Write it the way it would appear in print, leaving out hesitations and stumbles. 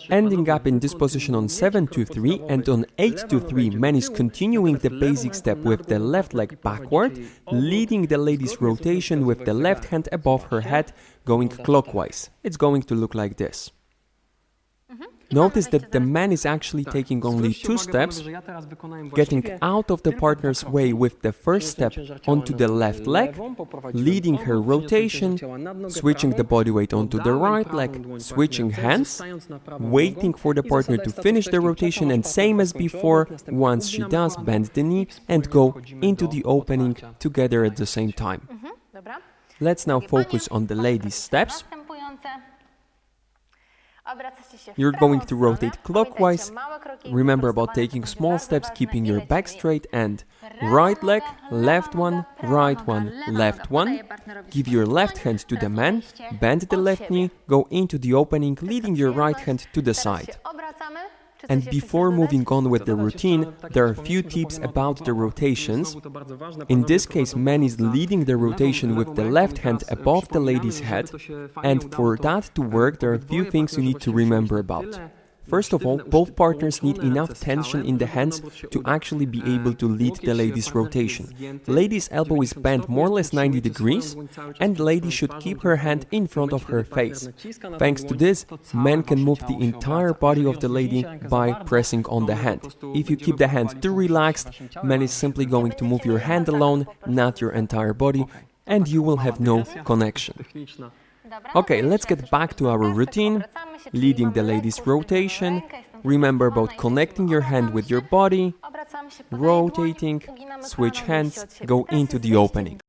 Ending up in this position on 7-3, and on 8-3, man is continuing the basic step with the left leg backward, leading the lady's rotation with the left hand above her head, going clockwise. It's going to look like this. Notice that the man is actually taking only 2 steps, getting out of the partner's way with the first step onto the left leg, leading her rotation, switching the body weight onto the right leg, switching hands, waiting for the partner to finish the rotation, and same as before, once she does, bend the knee and go into the opening together at the same time. Let's now focus on the lady's steps. You're going to rotate clockwise. Remember about taking small steps, keeping your back straight, and right leg, left one, left one. Give your left hand to the man, bend the left knee, go into the opening, leading your right hand to the side. And before moving on with the routine, there are a few tips about the rotations. In this case, man is leading the rotation with the left hand above the lady's head, and for that to work, there are a few things you need to remember about. First of all, both partners need enough tension in the hands to actually be able to lead the lady's rotation. The lady's elbow is bent more or less 90 degrees, and the lady should keep her hand in front of her face. Thanks to this, man can move the entire body of the lady by pressing on the hand. If you keep the hand too relaxed, man is simply going to move your hand alone, not your entire body, and you will have no connection. Okay, let's get back to our routine. Leading the lady's rotation. Remember about connecting your hand with your body, rotating, switch hands, go into the opening.